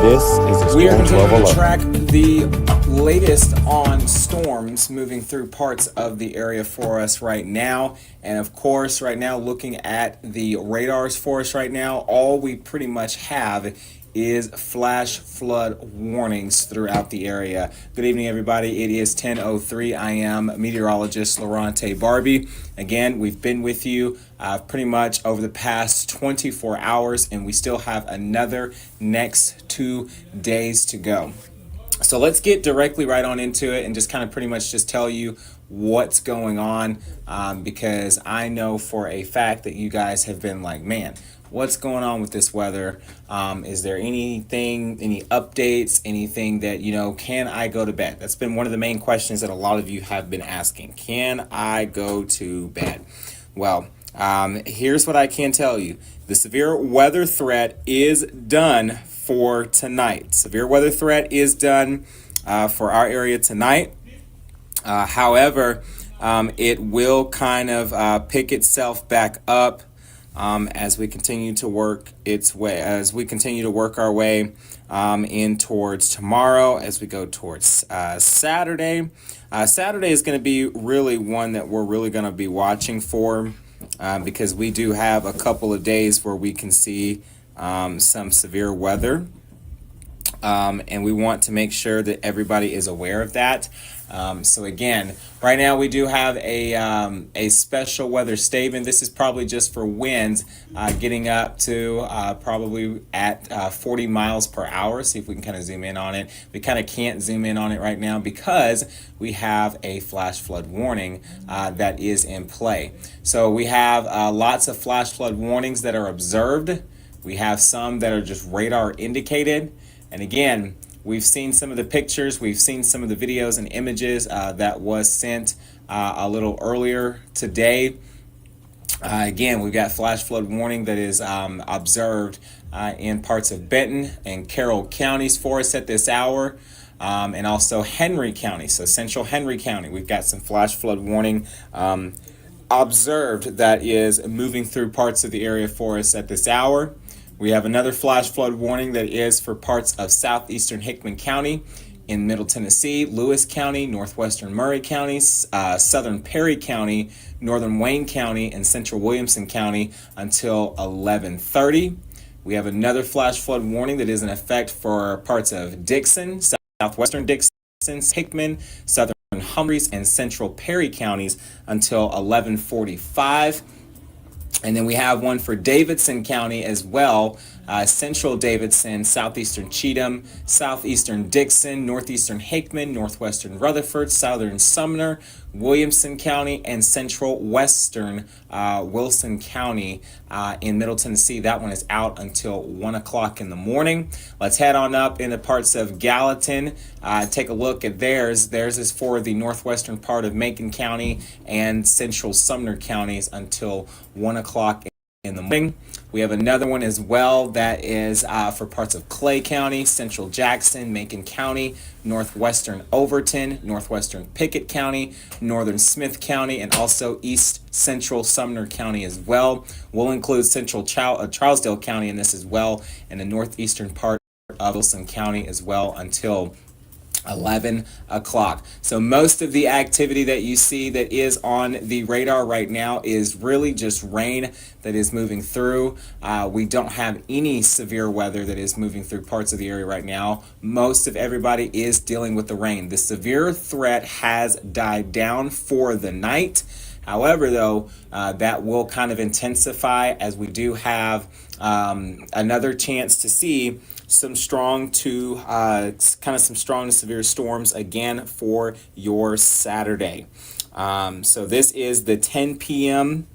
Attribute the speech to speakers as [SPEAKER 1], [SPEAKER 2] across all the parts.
[SPEAKER 1] This is the
[SPEAKER 2] We are
[SPEAKER 1] Storm
[SPEAKER 2] continuing to
[SPEAKER 1] 1211.
[SPEAKER 2] track the latest on storms moving through parts of the area for us right now. And of course, right now, looking at the radars for us right now, all we pretty much have is flash flood warnings throughout the area. Good evening, everybody. It is 10:03. I am meteorologist Laurente Barbie. Again, we've been with you pretty much over the past 24 hours, and we still have another next 2 days to go. So let's get directly right on into it and just kind of pretty much just tell you what's going on, because I know for a fact that you guys have been like, man, what's going on with this weather? Is there anything, any updates, anything that, can I go to bed? That's been one of the main questions that a lot of you have been asking. Can I go to bed? Well, here's what I can tell you. The severe weather threat is done for tonight. Severe weather threat is done for our area tonight. However, it will kind of pick itself back up as we continue to work our way in towards tomorrow, as we go towards Saturday. Saturday is going to be really one that we're really going to be watching for, because we do have a couple of days where we can see some severe weather. And we want to make sure that everybody is aware of that. So again, right now we do have a special weather statement. This is probably just for winds getting up to probably at 40 miles per hour. See if we can kind of zoom in on it. We kind of can't zoom in on it right now because we have a flash flood warning that is in play. So we have lots of flash flood warnings that are observed. We have some that are just radar indicated. And again, we've seen some of the pictures, we've seen some of the videos and images that was sent a little earlier today. Again, we've got flash flood warning that is observed in parts of Benton and Carroll counties for us at this hour, and also Henry County, so central Henry County. We've got some flash flood warning observed that is moving through parts of the area for us at this hour. We have another flash flood warning that is for parts of southeastern Hickman County, in Middle Tennessee, Lewis County, northwestern Murray County, southern Perry County, northern Wayne County, and central Williamson County until 11:30. We have another flash flood warning that is in effect for parts of Dixon, southwestern Dixon, Hickman, southern Humphreys, and central Perry counties until 11:45. And then we have one for Davidson County as well, central Davidson, southeastern Cheatham, southeastern Dixon, northeastern Hickman, northwestern Rutherford, southern Sumner, Williamson County, and central western Wilson County in Middle Tennessee. That one is out until 1 o'clock in the morning. Let's head on up into parts of Gallatin. Take a look at theirs. Theirs is for the northwestern part of Macon County and central Sumner counties until 1 o'clock in the morning. We have another one as well that is for parts of Clay County, central Jackson, Macon County, northwestern Overton, northwestern Pickett County, northern Smith County, and also east central Sumner County as well. We'll include central Trousdale County in this as well, and the northeastern part of Wilson County as well until 11 o'clock. So most of the activity that you see that is on the radar right now is really just rain that is moving through. We don't have any severe weather that is moving through parts of the area right now. Most of everybody is dealing with the rain. The severe threat has died down for the night. However, though, that will kind of intensify as we do have another chance to see some strong to severe storms again for your Saturday. So this is the 10 p.m.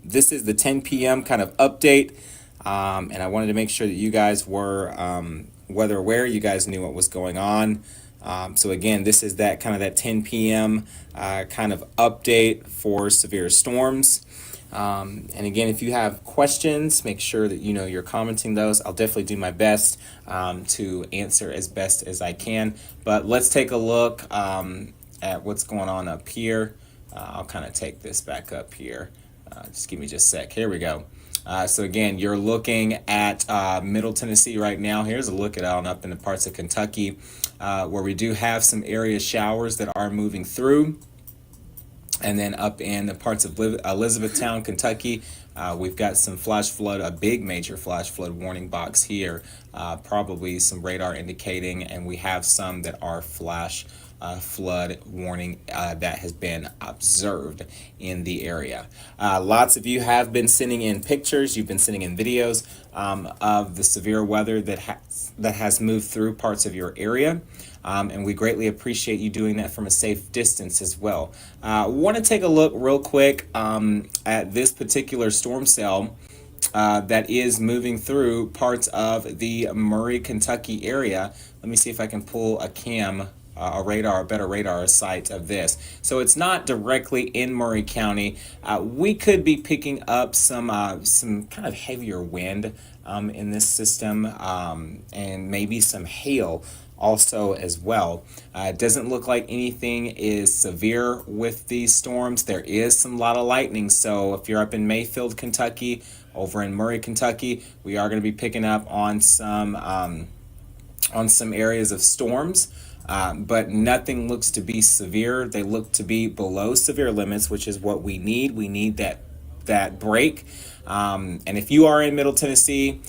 [SPEAKER 2] This is the 10 p.m. kind of update, and I wanted to make sure that you guys were weather aware. You guys knew what was going on. So again, this is that 10 p.m. Kind of update for severe storms. And again, if you have questions, make sure that you're commenting those. I'll definitely do my best to answer as best as I can. But let's take a look at what's going on up here. I'll kind of take this back up here. Just give me just a sec. Here we go. So again, you're looking at Middle Tennessee right now. Here's a look at on up in the parts of Kentucky where we do have some area showers that are moving through. And then up in the parts of Elizabethtown, Kentucky, we've got some flash flood, a big major flash flood warning box here, probably some radar indicating, and we have some that are flash flood warning that has been observed in the area. Lots of you have been sending in pictures, you've been sending in videos of the severe weather that has moved through parts of your area. And we greatly appreciate you doing that from a safe distance as well. Want to take a look real quick at this particular storm cell that is moving through parts of the Murray, Kentucky area. Let me see if I can pull a better radar sight of this. So it's not directly in Murray County. We could be picking up some kind of heavier wind in this system and maybe some hail also as well. It doesn't look like anything is severe with these storms. There is some lot of lightning, so if you're up in Mayfield, Kentucky, over in Murray, Kentucky, we are going to be picking up on some areas of storms. But nothing looks to be severe. They look to be below severe limits, which is what we need. We need that break. And if you are in Middle Tennessee,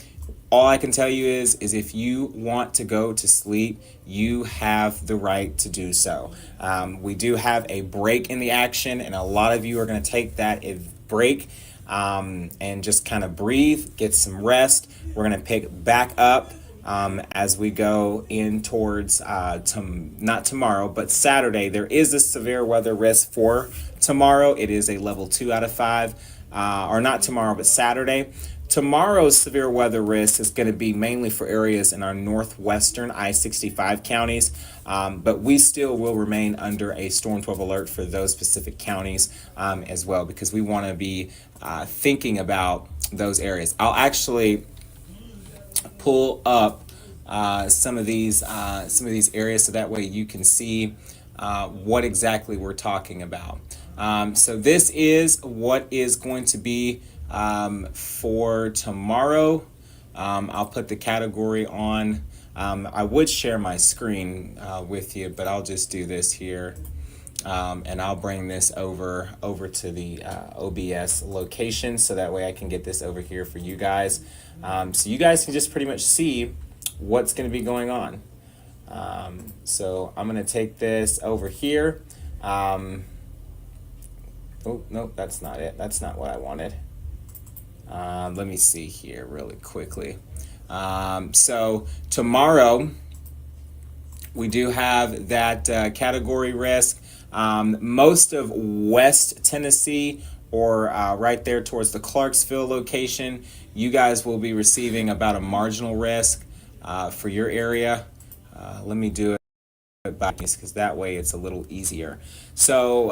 [SPEAKER 2] all I can tell you is if you want to go to sleep, you have the right to do so. We do have a break in the action, and a lot of you are going to take that break and just kind of breathe, get some rest. We're going to pick back up as we go in towards not tomorrow, but Saturday. There is a severe weather risk for tomorrow. It is a level 2 out of 5, or not tomorrow, but Saturday. Tomorrow's severe weather risk is going to be mainly for areas in our northwestern I-65 counties, but we still will remain under a Storm 12 alert for those specific counties as well, because we want to be thinking about those areas. I'll actually pull up some of these areas so that way you can see what exactly we're talking about. So this is what is going to be for tomorrow. I'll put the category on. I would share my screen with you, but I'll just do this here. And I'll bring this over to the OBS location so that way I can get this over here for you guys. So you guys can just pretty much see what's going to be going on. So I'm going to take this over here. Oh, no, that's not it. That's not what I wanted. Let me see here really quickly. So tomorrow we do have that category risk. Most of West Tennessee, or right there towards the Clarksville location, you guys will be receiving about a marginal risk for your area. Let me do it by because that way it's a little easier. So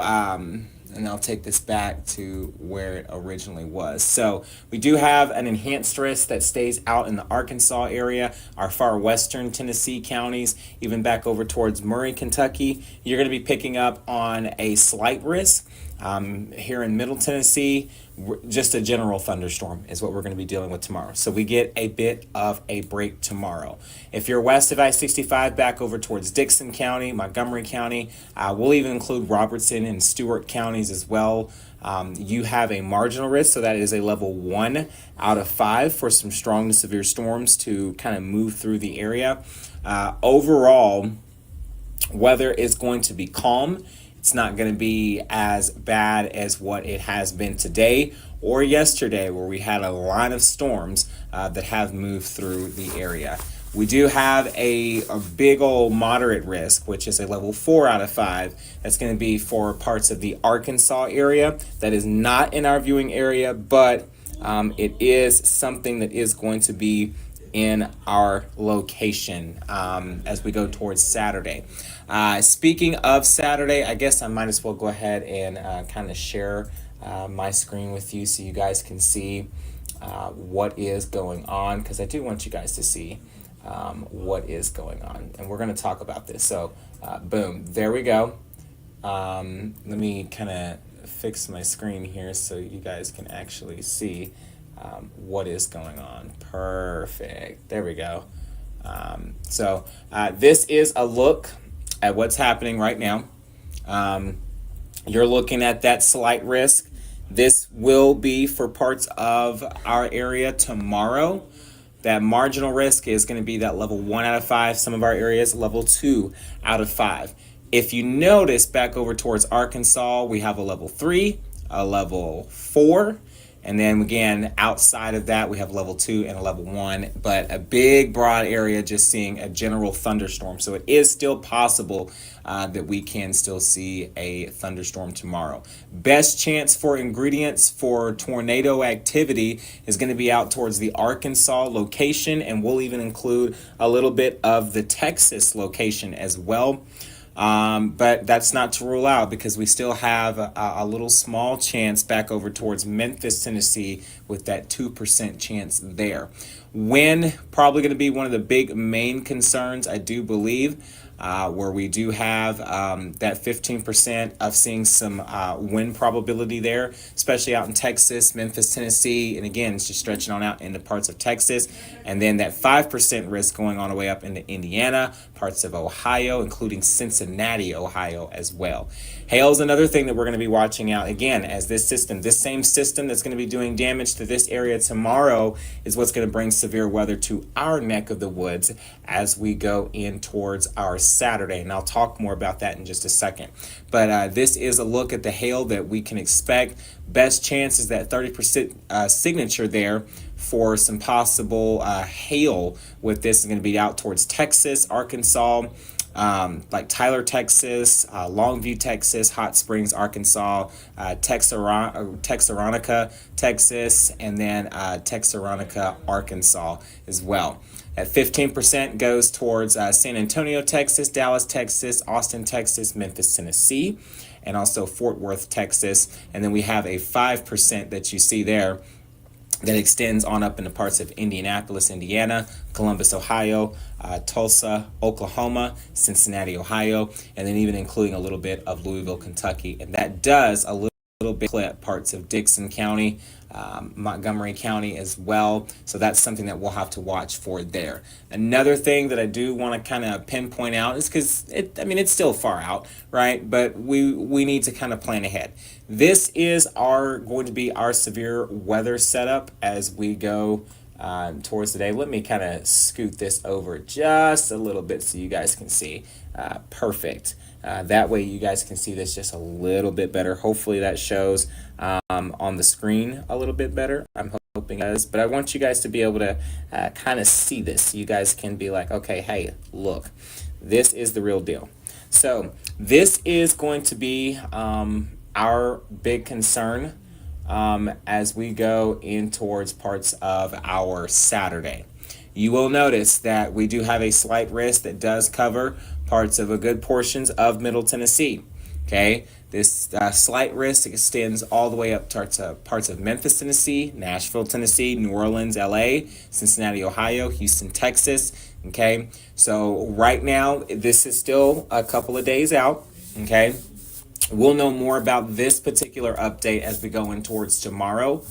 [SPEAKER 2] and I'll take this back to where it originally was. So we do have an enhanced risk that stays out in the Arkansas area, our far western Tennessee counties, even back over towards Murray, Kentucky. You're going to be picking up on a slight risk. Here in Middle Tennessee, just a general thunderstorm is what we're going to be dealing with tomorrow. So we get a bit of a break tomorrow. If you're west of I-65 back over towards Dixon County, Montgomery County, we'll even include Robertson and Stewart counties as well. You have a marginal risk, so that is a level 1 out of 5 for some strong to severe storms to kind of move through the area. Overall, weather is going to be calm. It's not going to be as bad as what it has been today or yesterday, where we had a line of storms that have moved through the area. We do have a big old moderate risk, which is a level 4 out of 5. That's going to be for parts of the Arkansas area. That is not in our viewing area, but it is something that is going to be in our location as we go towards Saturday. Speaking of Saturday, I guess I might as well go ahead and kind of share my screen with you so you guys can see what is going on, because I do want you guys to see what is going on, and we're going to talk about this. So boom, there we go. Let me kind of fix my screen here so you guys can actually see what is going on. Perfect. There we go. So this is a look at what's happening right now. You're looking at that slight risk. This will be for parts of our area tomorrow. That marginal risk is going to be that level 1 out of 5. Some of our areas level 2 out of 5. If you notice back over towards Arkansas, we have a level 3, a level 4, and then again outside of that we have level 2 and a level 1, but a big broad area just seeing a general thunderstorm. So it is still possible that we can still see a thunderstorm tomorrow. Best chance for ingredients for tornado activity is going to be out towards the Arkansas location, and we'll even include a little bit of the Texas location as well. But that's not to rule out, because we still have a little small chance back over towards Memphis, Tennessee, with that 2% chance there. Wind, probably going to be one of the big main concerns, I do believe, where we do have that 15% of seeing some wind probability there, especially out in Texas, Memphis, Tennessee, and again, it's just stretching on out into parts of Texas, and then that 5% risk going on the way up into Indiana, parts of Ohio, including Cincinnati, Ohio as well. Hail is another thing that we're going to be watching out, again, as this same system that's going to be doing damage to this area tomorrow is what's going to bring severe weather to our neck of the woods as we go in towards our Saturday, and I'll talk more about that in just a second. But this is a look at the hail that we can expect. Best chance is that 30% signature there for some possible hail with this is going to be out towards Texas, Arkansas, like Tyler, Texas, Longview, Texas, Hot Springs, Arkansas, Texarkana, Texas, and then Texarkana, Arkansas as well. At 15% goes towards San Antonio, Texas, Dallas, Texas, Austin, Texas, Memphis, Tennessee, and also Fort Worth, Texas. And then we have a 5% that you see there that extends on up into parts of Indianapolis, Indiana, Columbus, Ohio, Tulsa, Oklahoma, Cincinnati, Ohio, and then even including a little bit of Louisville, Kentucky. And that does a little bit clip parts of Dixon County, Montgomery County as well. So that's something that we'll have to watch for there. Another thing that I do want to kind of pinpoint out is because it's still far out, right? But we need to kind of plan ahead. This is going to be our severe weather setup as we go towards the day. Let me kind of scoot this over just a little bit so you guys can see. Perfect. That way you guys can see this just a little bit better. Hopefully that shows on the screen a little bit better. I'm hoping it does, but I want you guys to be able to kind of see this. You guys can be like, okay, hey, look, this is the real deal. So this is going to be our big concern as we go in towards parts of our Saturday. You will notice that we do have a slight risk that does cover parts of a good portions of Middle Tennessee. Okay, this slight risk extends all the way up to parts of Memphis, Tennessee, Nashville, Tennessee, New Orleans, LA, Cincinnati, Ohio, Houston, Texas. Okay, so right now this is still a couple of days out. Okay, we'll know more about this particular update as we go in towards tomorrow.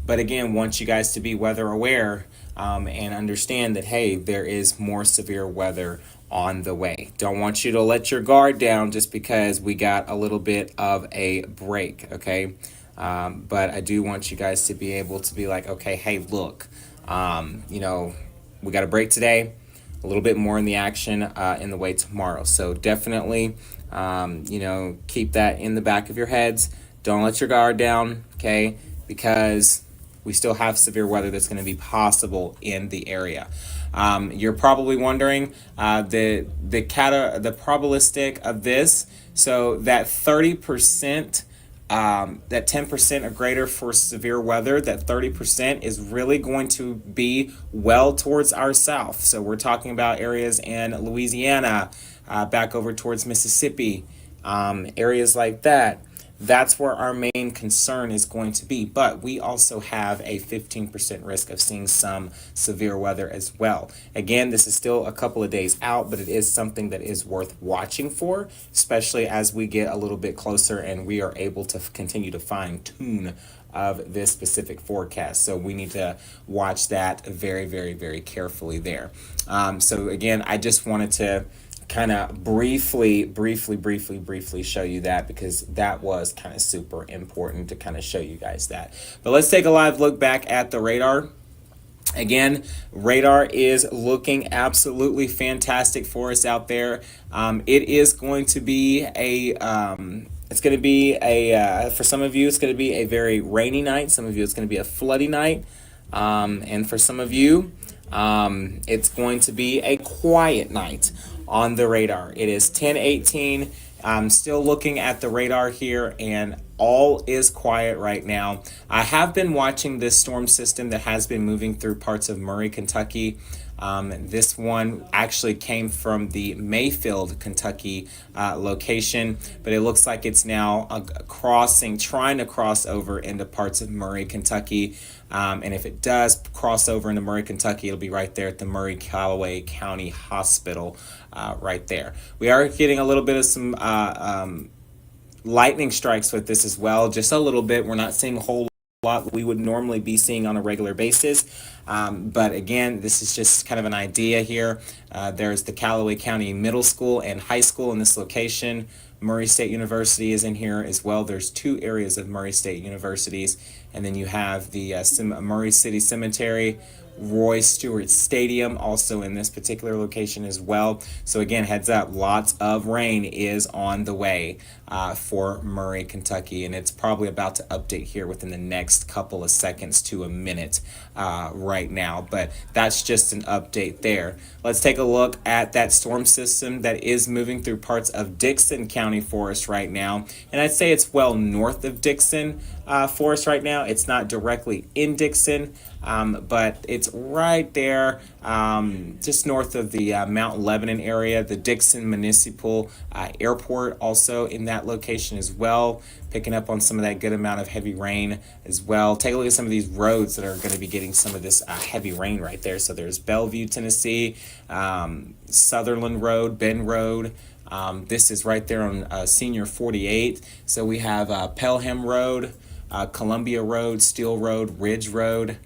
[SPEAKER 2] But again, want you guys to be weather aware and understand that, hey, there is more severe weather on the way. Don't want you to let your guard down just because we got a little bit of a break, okay? But I do want you guys to be able to be like, okay, hey, look, we got a break today, a little bit more in the action in the way tomorrow. So definitely, keep that in the back of your heads. Don't let your guard down, okay? Because we still have severe weather that's going to be possible in the area. You're probably wondering the probabilistic of this. So that 30%, that 10% or greater for severe weather, that 30% is really going to be well towards our south. So we're talking about areas in Louisiana, back over towards Mississippi, areas like that. that's where our main concern is going to be. But we also have a 15% risk of seeing some severe weather as well. Again, this is still a couple of days out, but it is something that is worth watching for, especially as we get a little bit closer and we are able to continue to fine tune of this specific forecast. So we need to watch that very, very, very carefully there. So again, I just wanted to kind of briefly show you that, because that was kind of super important to kind of show you guys that. But let's take a live look back at the radar. Again, radar is looking absolutely fantastic for us out there. It is going to be for some of you, it's going to be a very rainy night. Some of you, it's going to be a floody night. And for some of you, it's going to be a quiet night on the radar. It is 10:18. I'm still looking at the radar here, and all is quiet right now. I have been watching this storm system that has been moving through parts of Murray, Kentucky. This one actually came from the Mayfield, Kentucky location, but it looks like it's now trying to cross over into parts of Murray, Kentucky. And if it does cross over into Murray, Kentucky, it'll be right there at the Murray-Callaway County Hospital right there. We are getting a little bit of some lightning strikes with this as well, just a little bit. We're not seeing a whole lot we would normally be seeing on a regular basis. But again, this is just kind of an idea here. There's the Callaway County Middle School and High School in this location. Murray State University is in here as well. There's two areas of Murray State Universities. And then you have the Murray City Cemetery, Roy Stewart Stadium, also in this particular location as well. So again, heads up, lots of rain is on the way for Murray, Kentucky, and it's probably about to update here within the next couple of seconds to a minute right now, but that's just an update there. Let's take a look at that storm system that is moving through parts of Dickson County for us right now, and I'd say it's well north of Dickson for us right now. It's not directly in Dickson, but it's right there, just north of the Mount Lebanon area. The Dickson Municipal Airport also in that location as well, picking up on some of that good amount of heavy rain as well. Take a look at some of these roads that are going to be getting some of this heavy rain right there. So there's Bellevue, Tennessee, Sutherland Road, Bend Road. This is right there on Senior 48. So we have Pelham Road, Columbia Road, Steel Road, Ridge Road,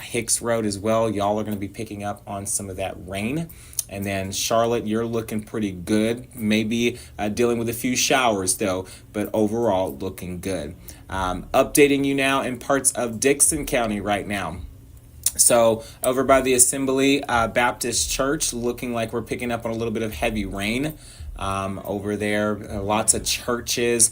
[SPEAKER 2] Hicks Road as well. Y'all are going to be picking up on some of that rain. And then Charlotte, you're looking pretty good. Maybe dealing with a few showers though, but overall looking good. Updating you now in parts of Dickson County right now. So over by the Assembly Baptist Church, looking like we're picking up on a little bit of heavy rain over there. Lots of churches.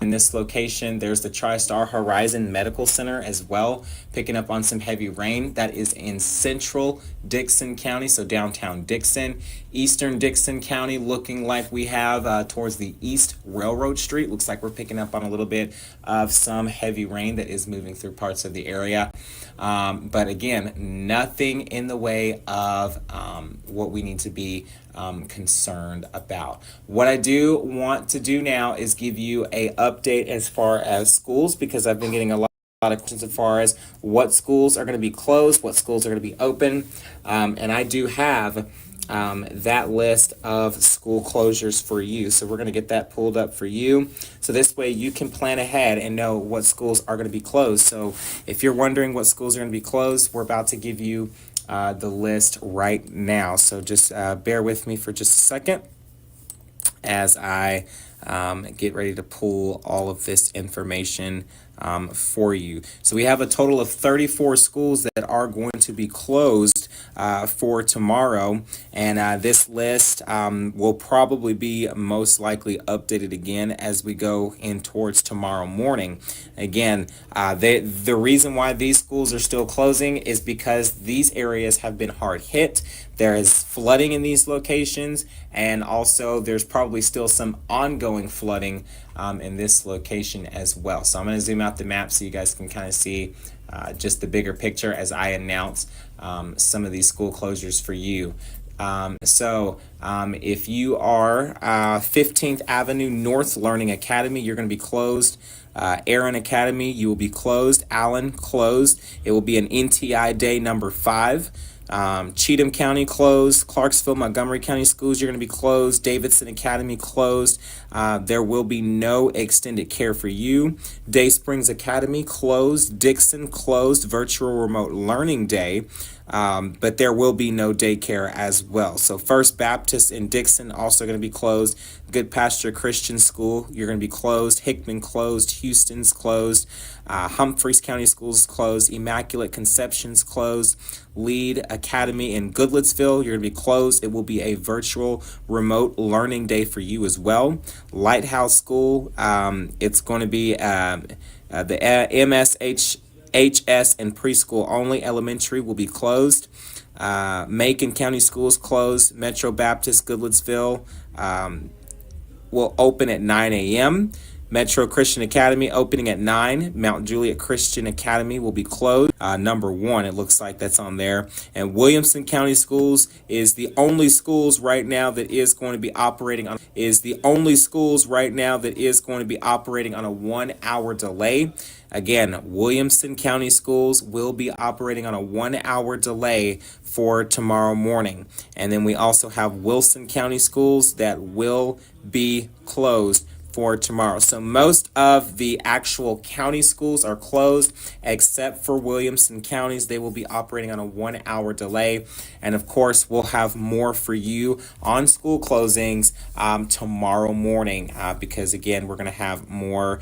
[SPEAKER 2] In this location, there's the TriStar Horizon Medical Center as well, picking up on some heavy rain. That is in central Dickson County, so downtown Dickson. Eastern Dickson County, looking like we have towards the East Railroad Street. Looks like we're picking up on a little bit of some heavy rain that is moving through parts of the area. But again, nothing in the way of what we need to be concerned about. What I do want to do now is give you a update as far as schools, because I've been getting a lot of questions as far as what schools are going to be closed, what schools are going to be open, and I do have that list of school closures for you. So we're going to get that pulled up for you. So this way you can plan ahead and know what schools are going to be closed. So if you're wondering what schools are going to be closed, we're about to give you the list right now. So just bear with me for just a second as I get ready to pull all of this information for you. So we have a total of 34 schools that are going to be closed for tomorrow, and this list will probably be most likely updated again as we go in towards tomorrow morning. Again, the reason why these schools are still closing is because these areas have been hard hit. There is flooding in these locations, and also there's probably still some ongoing flooding in this location as well. So I'm going to zoom out the map so you guys can kind of see just the bigger picture as I announce some of these school closures for you. If you are 15th Avenue North Learning Academy, you're going to be closed. Aaron Academy, you will be closed. Allen, closed. It will be an NTI day number 5. Cheatham County closed. Clarksville, Montgomery County schools, you're going to be closed. Davidson Academy closed. There will be no extended care for you. Day Springs Academy closed. Dixon closed. Virtual remote learning day. But there will be no daycare as well. So First Baptist in Dixon also going to be closed. Good Pasture Christian School, you're going to be closed. Hickman closed. Houston's closed. Humphreys County Schools closed. Immaculate Conception's closed. Lead Academy in Goodlettsville, you're going to be closed. It will be a virtual remote learning day for you as well. Lighthouse School, it's going to be the MSHS and preschool only. Elementary will be closed. Macon County Schools closed. Metro Baptist Goodlettsville will open at 9 a.m. Metro Christian Academy opening at 9. Mount Juliet Christian Academy will be closed. Number 1, it looks like that's on there. And Williamson County Schools is the only schools right now that is going to be operating on a 1-hour delay. Again, Williamson County Schools will be operating on a 1-hour delay for tomorrow morning. And then we also have Wilson County Schools that will be closed for tomorrow. So most of the actual county schools are closed except for Williamson counties. They will be operating on a 1-hour delay. And of course, we'll have more for you on school closings tomorrow morning because again, we're going to have more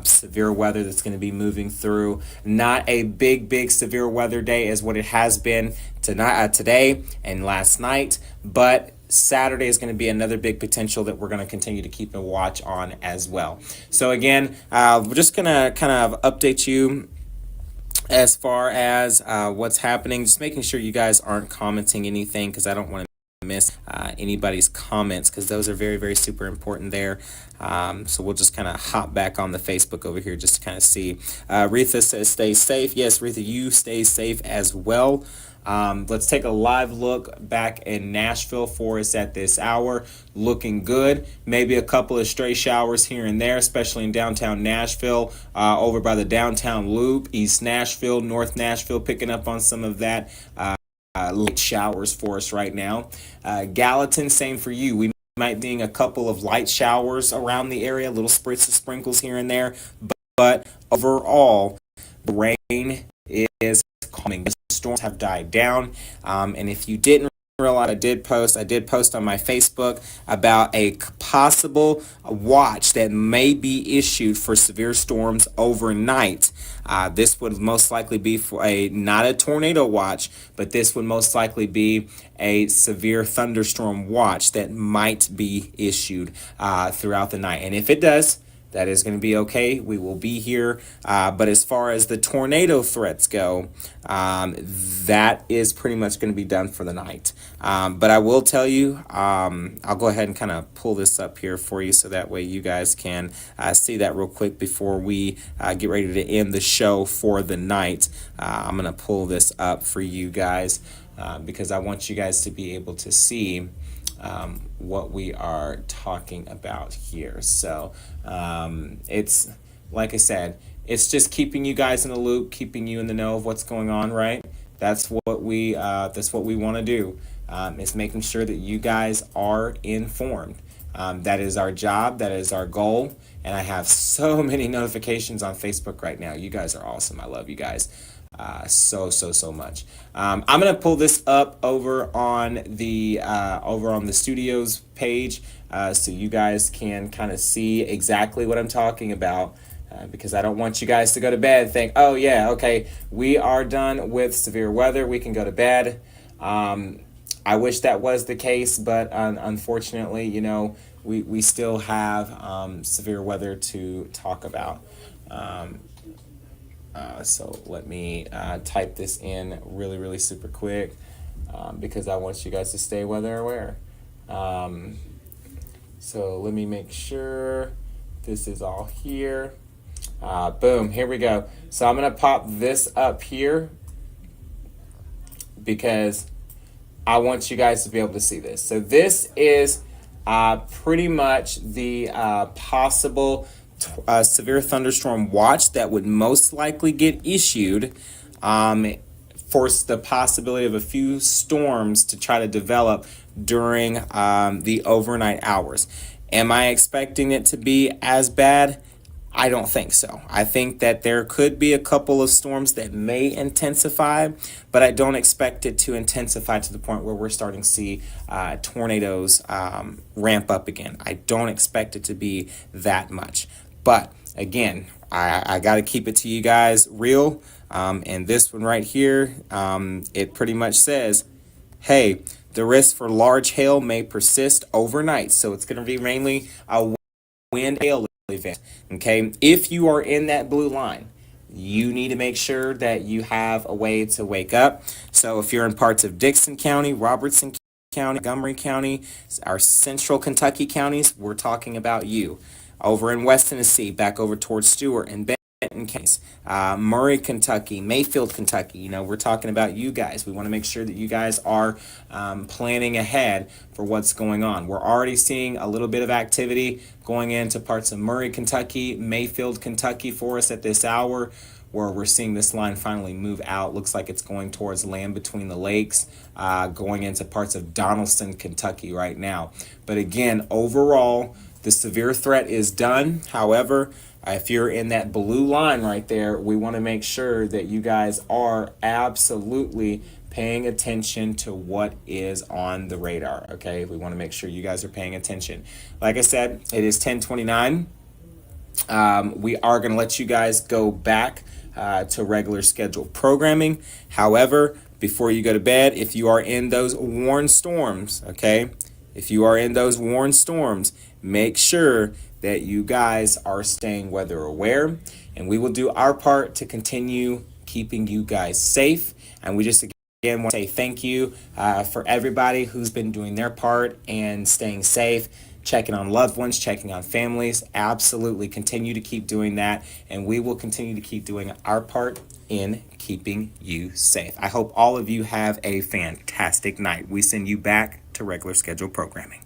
[SPEAKER 2] severe weather that's going to be moving through. Not a big severe weather day as what it has been today and last night, but Saturday is going to be another big potential that we're going to continue to keep a watch on as well. So again, we're just going to kind of update you as far as what's happening. Just making sure you guys aren't commenting anything because I don't want to miss anybody's comments because those are very super important there. So we'll just kind of hop back on the Facebook over here just to kind of see. Retha says stay safe. Yes, Retha, you stay safe as well. Let's take a live look back in Nashville for us at this hour. Looking good. Maybe a couple of stray showers here and there, especially in downtown Nashville, over by the downtown loop, East Nashville, North Nashville, picking up on some of that light showers for us right now. Gallatin, same for you. We might be a couple of light showers around the area, little spritz of sprinkles here and there, but overall, the rain is calming. The storms have died down, and if you didn't realize, I did post on my Facebook about a possible watch that may be issued for severe storms overnight. This would most likely be for not a tornado watch, but this would most likely be a severe thunderstorm watch that might be issued throughout the night. And if it does, that is going to be okay. We will be here. But as far as the tornado threats go, that is pretty much going to be done for the night. But I will tell you, I'll go ahead and kind of pull this up here for you so that way you guys can see that real quick before we get ready to end the show for the night. I'm going to pull this up for you guys because I want you guys to be able to see what we are talking about here. So it's like I said, it's just keeping you guys in the loop, keeping you in the know of what's going on, right? That's what we want to do. Is making sure that you guys are informed. That is our job. That is our goal. And I have so many notifications on Facebook right now. You guys are awesome. I love you guys. So much. I'm gonna pull this up over on the studios page so you guys can kind of see exactly what I'm talking about because I don't want you guys to go to bed and think, oh yeah, okay, we are done with severe weather, we can go to bed. I wish that was the case, but unfortunately, you know, we still have severe weather to talk about. So let me type this in really super quick because I want you guys to stay weather aware. So let me make sure this is all here. Boom, here we go. So I'm going to pop this up here because I want you guys to be able to see this. So this is pretty much the possible severe thunderstorm watch that would most likely get issued, force the possibility of a few storms to try to develop during the overnight hours. Am I expecting it to be as bad? I don't think so. I think that there could be a couple of storms that may intensify, but I don't expect it to intensify to the point where we're starting to see tornadoes ramp up again. I don't expect it to be that much. But again, I got to keep it to you guys real. And this one right here, it pretty much says, hey, the risk for large hail may persist overnight. So it's going to be mainly a wind hail event. Okay, if you are in that blue line, you need to make sure that you have a way to wake up. So if you're in parts of Dixon County, Robertson County, Montgomery County, our central Kentucky counties, we're talking about you. Over in West Tennessee, back over towards Stewart and Benton counties, Murray, Kentucky, Mayfield, Kentucky. We're talking about you guys. We want to make sure that you guys are planning ahead for what's going on. We're already seeing a little bit of activity going into parts of Murray, Kentucky, Mayfield, Kentucky for us at this hour, where we're seeing this line finally move out. Looks like it's going towards Land Between the Lakes, going into parts of Donaldson, Kentucky right now. But again, overall, the severe threat is done. However, if you're in that blue line right there, we want to make sure that you guys are absolutely paying attention to what is on the radar. Okay, we want to make sure you guys are paying attention. Like I said, it is 10:29. We are going to let you guys go back to regular scheduled programming. However, before you go to bed, if you are in those warned storms, okay, if you are in those warned storms, make sure that you guys are staying weather aware, and we will do our part to continue keeping you guys safe. And we just again want to say thank you for everybody who's been doing their part and staying safe, checking on loved ones, checking on families. Absolutely continue to keep doing that, and we will continue to keep doing our part in keeping you safe. I hope all of you have a fantastic night. We send you back to regular scheduled programming.